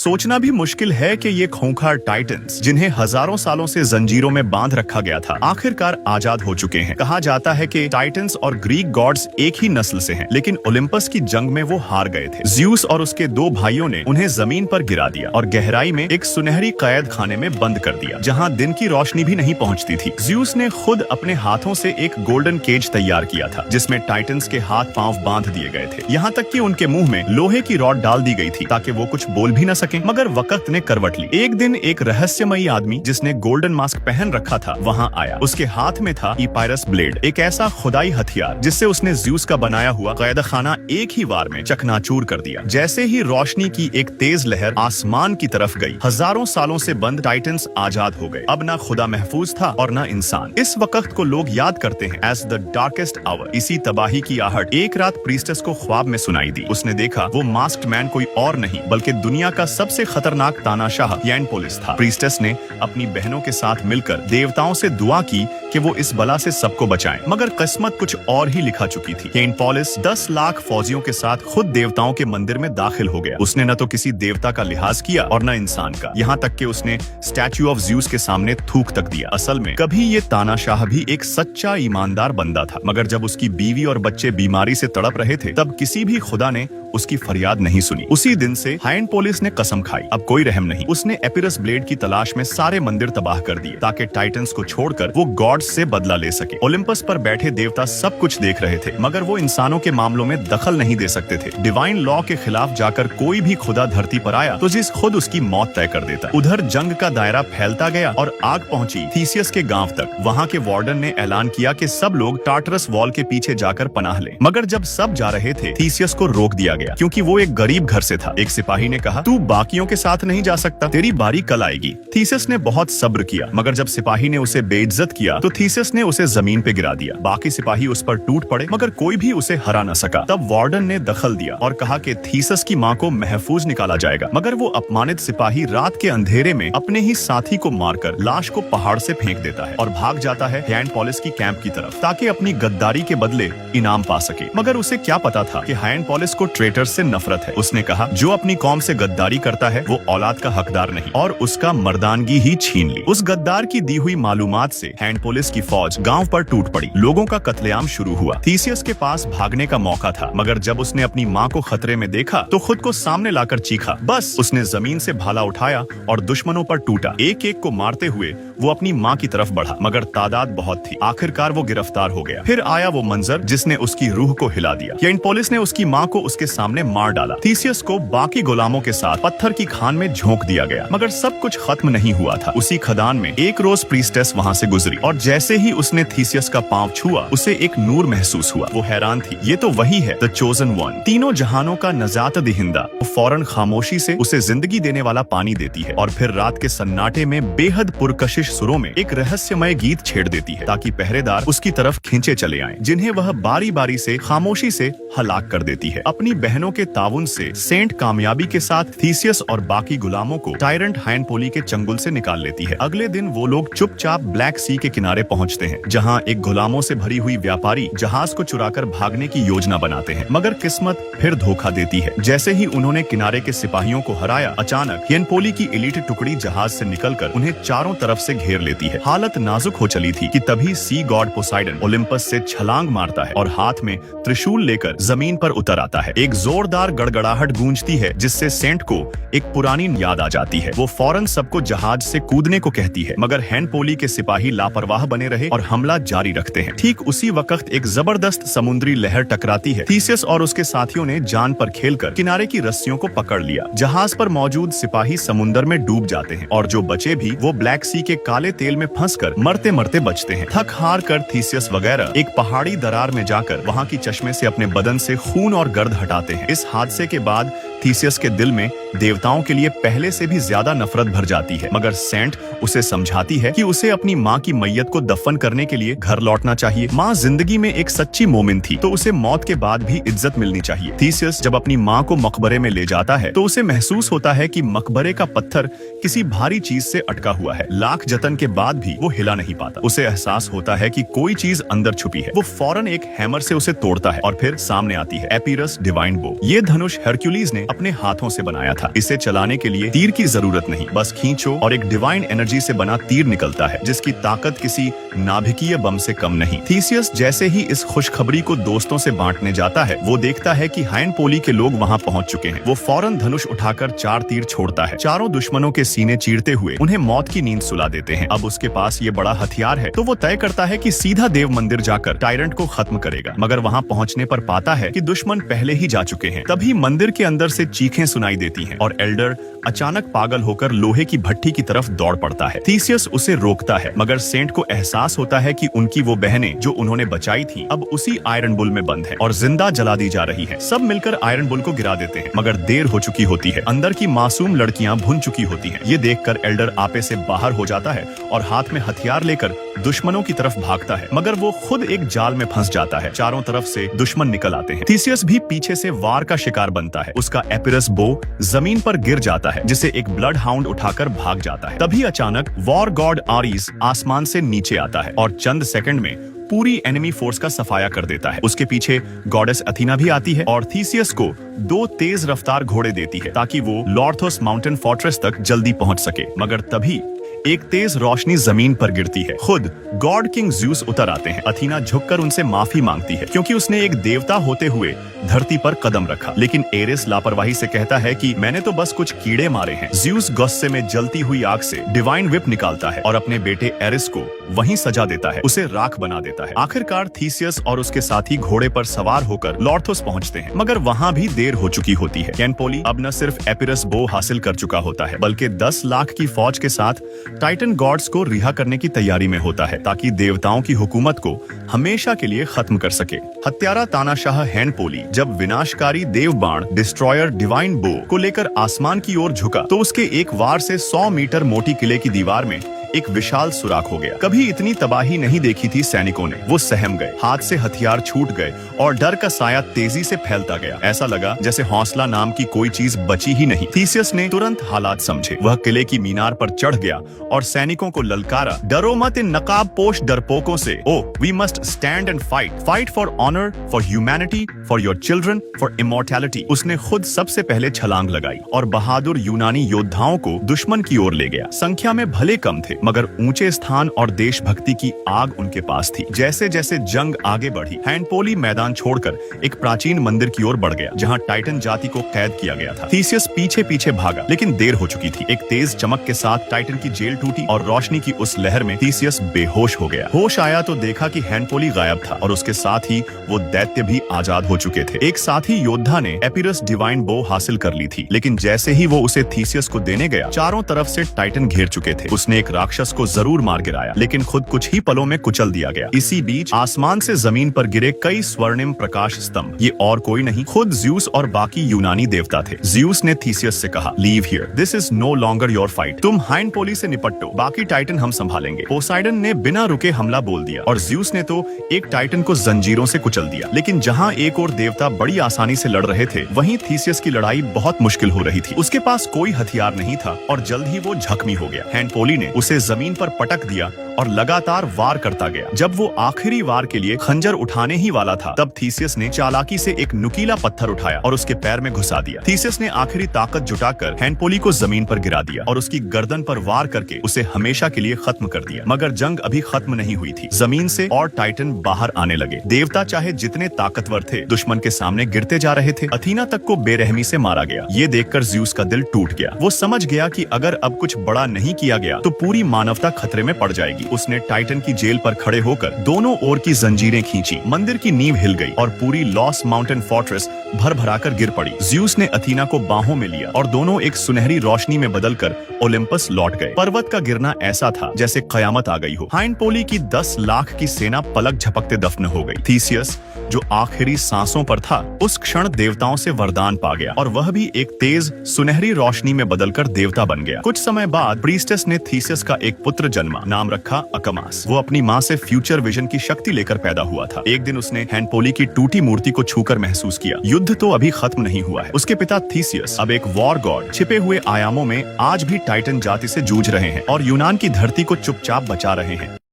सोचना भी मुश्किल है कि ये खूंखार टाइटन्स, जिन्हें हजारों सालों से जंजीरों में बांध रखा गया था, आखिरकार आजाद हो चुके हैं। कहा जाता है कि टाइटन्स और ग्रीक गॉड्स एक ही नस्ल से हैं, लेकिन ओलिम्पस की जंग में वो हार गए थे। ज्यूस और उसके दो भाइयों ने उन्हें जमीन पर गिरा दिया और गहराई में एक सुनहरी कैद खाने में बंद कर दिया, जहाँ दिन की रोशनी भी नहीं पहुँचती थी। ज्यूस ने खुद अपने हाथों से एक गोल्डन केज तैयार किया था, जिसमें टाइटन्स के हाथ पांव बांध दिए गए थे। यहाँ तक कि उनके मुंह में लोहे की रॉड डाल दी गई थी ताकि वो कुछ बोल भी न सके। मगर वक्त ने करवट ली। एक दिन एक रहस्यमयी आदमी जिसने गोल्डन मास्क पहन रखा था वहाँ आया। उसके हाथ में था इपायरस ब्लेड, एक ऐसा खुदाई हथियार जिससे उसने ज्यूस का बनाया हुआ कैद खाना एक ही वार में चकनाचूर कर दिया। जैसे ही रोशनी की एक तेज लहर आसमान की तरफ गई, हजारों सालों से बंद टाइटन्स आजाद हो गए। अब ना खुदा महफूज था और ना इंसान। इस वक्त को लोग याद करते हैं एज द डार्केस्ट आवर। इसी तबाही की आहट एक रात प्रीस्टेस को ख्वाब में सुनाई दी। उसने देखा वो मास्क्ड मैन कोई और नहीं बल्कि दुनिया का सबसे खतरनाक तानाशाह यैनपोलिस था। प्रीस्टेस ने अपनी बहनों के साथ मिलकर देवताओं से दुआ की कि वो इस बला से सबको बचाएं, मगर किस्मत कुछ और ही लिखा चुकी थी। यैनपोलिस 10 लाख फौजियों के साथ खुद देवताओं के मंदिर में दाखिल हो गया। उसने न तो किसी देवता का लिहाज किया और न इंसान का, यहाँ तक कि उसने स्टैच्यू ऑफ ज्यूस के सामने थूक तक दिया। असल में कभी ये तानाशाह भी एक सच्चा ईमानदार बंदा था, मगर जब उसकी बीवी और बच्चे बीमारी से तड़प रहे थे तब किसी भी खुदा ने उसकी फरियाद नहीं सुनी। उसी दिन से हायनपोलिस ने कसम खाई, अब कोई रहम नहीं। उसने एपिरस ब्लेड की तलाश में सारे मंदिर तबाह कर दिए ताकि टाइटन्स को छोड़कर वो गॉड्स से बदला ले सके। ओलिम्पस पर बैठे देवता सब कुछ देख रहे थे, मगर वो इंसानों के मामलों में दखल नहीं दे सकते थे। डिवाइन लॉ के खिलाफ जाकर कोई भी खुदा धरती पर आया तो जिस खुद उसकी मौत तय कर देता। उधर जंग का दायरा फैलता गया और आग पहुंची थीसियस के गांव तक। वहां के वार्डन ने ऐलान किया कि सब लोग टार्टरस वॉल के पीछे जाकर पनाह लें, मगर जब सब जा रहे थे थीसियस को रोक दिया गया क्योंकि वो एक गरीब घर से था। एक सिपाही ने कहा, तू बाकियों के साथ नहीं जा सकता, तेरी बारी कल आएगी। थीसियस ने बहुत सब्र किया, मगर जब सिपाही ने उसे बेइज्जत किया तो थीसियस ने उसे जमीन पे गिरा दिया। बाकी सिपाही उस पर टूट पड़े, मगर कोई भी उसे हरा न सका। तब वार्डन ने दखल दिया और कहा कि थीसियस की माँ को महफूज निकाला जाएगा, मगर वो अपमानित सिपाही रात के अंधेरे में अपने ही साथी को मारकर लाश को पहाड़ से फेंक देता है और भाग जाता है हायनपोलिस की कैंप की तरफ ताकि अपनी गद्दारी के बदले इनाम पा सके। मगर उसे क्या पता था कि हायनपोलिस को ट्रेटर से नफरत है। उसने कहा, जो अपनी कौम से गद्दारी करता है वो औलाद का हकदार नहीं, और उसका मर्दानगी ही छीन ली। उस गद्दार की दी हुई मालूमात से हायनपोलिस की फौज गांव पर टूट पड़ी। लोगों का कत्लेआम शुरू हुआ। थीसियस के पास भागने का मौका था, मगर जब उसने अपनी माँ को खतरे में देखा तो खुद को सामने लाकर चीखा। बस उसने जमीन से भाला उठाया और दुश्मनों पर टूटा। एक एक को मारते हुए वो अपनी माँ की तरफ बढ़ा, मगर तादाद बहुत थी। आखिरकार वो गिरफ्तार हो गया। फिर आया वो मंजर जिसने उसकी रूह को हिला दिया। यैनपोलिस ने उसकी माँ को उसके सामने मार डाला। थीसियस को बाकी गुलामों के साथ पत्थर की खान में झोंक दिया गया, मगर सब कुछ खत्म नहीं हुआ था। उसी खदान में एक रोज प्रीस्टेस वहाँ से गुजरी और जैसे ही उसने थीसियस का पांव छुआ उसे एक नूर महसूस हुआ। वो हैरान थी, ये तो वही है, द चोजन वन, तीनों जहानों का नजात दिहिंदा। वो फौरन खामोशी से उसे जिंदगी देने वाला पानी देती है और फिर रात के सन्नाटे में बेहद पुरकशिश सुरों में एक रहस्यमय गीत छेड़ देती है ताकि पहरेदार उसकी तरफ खींचे चले आएं, जिन्हें वह बारी बारी से खामोशी से हलाक कर देती है। अपनी बहनों के ताउन से सेंट कामयाबी के साथ थीसियस और बाकी गुलामों को टायरेंट हायनपोली के चंगुल से निकाल लेती है। अगले दिन वो लोग चुपचाप ब्लैक सी के किनारे पहुंचते हैं, जहां एक गुलामों से भरी हुई व्यापारी जहाज को चुराकर भागने की योजना बनाते हैं, मगर किस्मत फिर धोखा देती है। जैसे ही उन्होंने किनारे के सिपाहियों को हराया, अचानक यनपोली की एलीट टुकड़ी जहाज से निकलकर उन्हें चारों तरफ से घेर लेती है। हालत नाजुक हो चली थी कि तभी सी गॉड पोसाइडन ओलिम्पस से छलांग मारता है और हाथ में त्रिशूल लेकर जमीन पर उतर आता है। एक जोरदार गड़गड़ाहट गूंजती है जिससे सेंट को एक पुरानी याद आ जाती है। वो फौरन सबको जहाज से कूदने को कहती है, मगर हैनपोली के सिपाही लापरवाह बने रहे और हमला जारी रखते हैं। ठीक उसी वक्त एक जबरदस्त समुद्री लहर टकराती है। थीसियस और उसके साथियों ने जान पर खेलकर किनारे की रस्सियों को पकड़ लिया। जहाज पर मौजूद सिपाही समुद्र में डूब जाते हैं और जो बचे भी वो ब्लैक सी के काले तेल में फंसकर मरते मरते बचते हैं। थक हार कर थीसियस वगैरह एक पहाड़ी दरार में जाकर वहाँ की चश्मे से अपने बदन से खून और गर्द हटाते हैं। इस हादसे के बाद थीसियस के दिल में देवताओं के लिए पहले से भी ज्यादा नफरत भर जाती है, मगर सेंट उसे समझाती है कि उसे अपनी माँ की मैयत को दफन करने के लिए घर लौटना चाहिए। माँ जिंदगी में एक सच्ची मोमिन थी, तो उसे मौत के बाद भी इज्जत मिलनी चाहिए। थीसियस जब अपनी माँ को मकबरे में ले जाता है तो उसे महसूस होता है कि मकबरे का पत्थर किसी भारी चीज से अटका हुआ है। लाख जतन के बाद भी वो हिला नहीं पाता। उसे एहसास होता है कि कोई चीज अंदर छुपी है। वो फौरन एक हैमर से उसे तोड़ता है और फिर सामने आती है एपिरस डिवाइन बो। ये धनुष हरक्यूलिस ने अपने हाथों से बनाया था। इसे चलाने के लिए तीर की जरूरत नहीं, बस खींचो और एक डिवाइन एनर्जी से बना तीर निकलता है जिसकी ताकत किसी नाभिकीय बम से कम नहीं। थीसियस जैसे ही इस खुशखबरी को दोस्तों से बांटने जाता है, वो देखता है कि हाइनपोली के लोग वहां पहुंच चुके हैं। वो फौरन धनुष उठाकर 4 तीर छोड़ता है, चारों दुश्मनों के सीने चीरते हुए उन्हें मौत की नींद सुला देते हैं। अब उसके पास ये बड़ा हथियार है तो वो तय करता है कि सीधा देव मंदिर जाकर टायरेंट को खत्म करेगा, मगर वहां पहुंचने पर पाता है कि दुश्मन पहले ही जा चुके हैं। तभी मंदिर के अंदर से चीखें सुनाई देती हैं और एल्डर अचानक पागल होकर लोहे की भट्टी की तरफ दौड़ पड़ता है। थीसियस उसे रोकता है, मगर सेंट को एहसास होता है कि उनकी वो बहनें जो उन्होंने बचाई थी अब उसी आयरन बुल में बंद है और जिंदा जला दी जा रही है। सब मिलकर आयरन बुल को गिरा देते हैं, मगर देर हो चुकी होती है। अंदर की मासूम लड़कियां भुन चुकी होती हैं। ये देखकर एल्डर आपे से बाहर हो जाता है और हाथ में हथियार लेकर दुश्मनों की तरफ भागता है, मगर वो खुद एक जाल में फंस जाता है। चारों तरफ से दुश्मन निकल आते हैं। थीसियस भी पीछे से वार का शिकार बनता है। उसका एपिरस बो जमीन पर गिर जाता है, जिसे एक ब्लड हाउंड उठाकर भाग जाता है। तभी अचानक वॉर गॉड आरिस आसमान से नीचे आता है और चंद सेकंड में पूरी एनिमी फोर्स का सफाया कर देता है। उसके पीछे गॉडेस अथीना भी आती है और थीसियस को 2 तेज रफ्तार घोड़े देती है ताकि वो लॉर्थोस माउंटेन फोर्ट्रेस तक जल्दी पहुंच सके। मगर तभी एक तेज रोशनी जमीन पर गिरती है। खुद गॉड किंग ज़्यूस उतर आते हैं। अथीना झुककर उनसे माफी मांगती है क्योंकि उसने एक देवता होते हुए धरती पर कदम रखा, लेकिन एरिस लापरवाही से कहता है कि मैंने तो बस कुछ कीड़े मारे हैं। ज़्यूस गुस्से में जलती हुई आग से डिवाइन विप निकालता है और अपने बेटे एरिस को वहीं सजा देता है, उसे राख बना देता है। आखिरकार थीसियस और उसके साथी घोड़े पर सवार होकर लॉर्थोस पहुंचते हैं, मगर वहां भी देर हो चुकी होती है। कैनपोली अब न सिर्फ एपिरस बो हासिल कर चुका होता है, बल्कि 10 लाख की फौज के साथ टाइटन गॉड्स को रिहा करने की तैयारी में होता है ताकि देवताओं की हुकूमत को हमेशा के लिए खत्म कर सके। हत्यारा तानाशाह हैनपोली जब विनाशकारी देव बाण डिस्ट्रॉयर डिवाइन बो को लेकर आसमान की ओर झुका तो उसके एक वार से 100 मीटर मोटी किले की दीवार में एक विशाल सुराख हो गया। कभी इतनी तबाही नहीं देखी थी सैनिकों ने। वो सहम गए, हाथ से हथियार छूट गए और डर का साया तेजी से फैलता गया। ऐसा लगा जैसे हौसला नाम की कोई चीज बची ही नहीं। थीसियस ने तुरंत हालात समझे। वह किले की मीनार पर चढ़ गया और सैनिकों को ललकारा, डरो मत इन नकाब पोश डरपोकों से। Oh we must stand and fight for honour, for humanity, for your children, for immortality. उसने खुद सबसे पहले छलांग लगाई और बहादुर यूनानी योद्धाओं को दुश्मन की ओर ले गया। संख्या में भले कम थे, मगर ऊंचे स्थान और देशभक्ति की आग उनके पास थी। जैसे जैसे जंग आगे बढ़ी, हैनपोली मैदान छोड़कर एक प्राचीन मंदिर की ओर बढ़ गया जहां टाइटन जाति को कैद किया गया था। थीसियस पीछे पीछे भागा, लेकिन देर हो चुकी थी। एक तेज चमक के साथ टाइटन की जेल टूटी और रोशनी की उस लहर में थीसियस बेहोश हो गया। होश आया तो देखा कि हैनपोली गायब था और उसके साथ ही वो दैत्य भी आजाद हो चुके थे। एक साथी योद्धा ने एपिरस डिवाइन बो हासिल कर ली थी, लेकिन जैसे ही वो उसे थीसियस को देने गया, चारों तरफ से टाइटन घेर चुके थे। उसने एक राक्षस को जरूर मार गिराया, लेकिन खुद कुछ ही पलों में कुचल दिया गया। इसी बीच आसमान से जमीन पर गिरे कई स्वर्णिम प्रकाश स्तंभ। ये और कोई नहीं, खुद ज़्यूस और बाकी यूनानी देवता थे। ज़्यूस ने थीसियस से कहा, leave here, this is no longer your fight. तुम हाइनपोली से निपटो, बाकी टाइटन हम संभालेंगे। पोसाइडन ने बिना रुके हमला बोल दिया और ज़्यूस ने तो एक टाइटन को जंजीरों से कुचल दिया। लेकिन जहां एक और देवता बड़ी आसानी से लड़ रहे थे, वहीं थीसियस की लड़ाई बहुत मुश्किल हो रही थी। उसके पास कोई हथियार नहीं था और जल्द ही वो जख्मी हो गया। हैनपोली ने उसे जमीन पर पटक दिया और लगातार वार करता गया। जब वो आखिरी वार के लिए खंजर उठाने ही वाला था, तब थीसियस ने चालाकी से एक नुकीला पत्थर उठाया और उसके पैर में घुसा दिया। थीसियस ने आखिरी ताकत जुटाकर हैनपोली को जमीन पर गिरा दिया और उसकी गर्दन पर वार करके उसे हमेशा के लिए खत्म कर दिया। मगर जंग अभी खत्म नहीं हुई थी। जमीन से और टाइटन बाहर आने लगे। देवता चाहे जितने ताकतवर थे, दुश्मन के सामने गिरते जा रहे थे। अथीना तक को बेरहमी से मारा गया। ये देखकर ज़्यूस का दिल टूट गया। वो समझ गया कि अगर अब कुछ बड़ा नहीं किया गया तो पूरी मानवता खतरे में पड़ जाएगी। उसने टाइटन की जेल पर खड़े होकर दोनों ओर की जंजीरें खींची। मंदिर की नींव हिल गई और पूरी लॉस माउंटेन फोर्ट्रेस भर भराकर गिर पड़ी। ज़्यूस ने अथीना को बाहों में लिया और दोनों एक सुनहरी रोशनी में बदलकर ओलिम्पस लौट गए। पर्वत का गिरना ऐसा था जैसे कयामत आ गई हो। हाइनपोली की 10 लाख की सेना पलक झपकते दफन हो गई। थीसियस जो आखिरी सांसों पर था, उस क्षण देवताओं से वरदान पा गया और वह भी एक तेज सुनहरी रोशनी में बदलकर देवता बन गया। कुछ समय बाद प्रीस्टेस ने थीसियस का एक पुत्र जन्मा, नाम रखा अकमास। वो अपनी माँ से फ्यूचर विजन की शक्ति लेकर पैदा हुआ था। एक दिन उसने हैनपोली की टूटी मूर्ति को छूकर महसूस किया, युद्ध तो अभी खत्म नहीं हुआ है। उसके पिता थीसियस अब एक वॉर गॉड छिपे हुए आयामों में आज भी टाइटन जाति से जूझ रहे हैं और यूनान की धरती को चुपचाप बचा रहे हैं।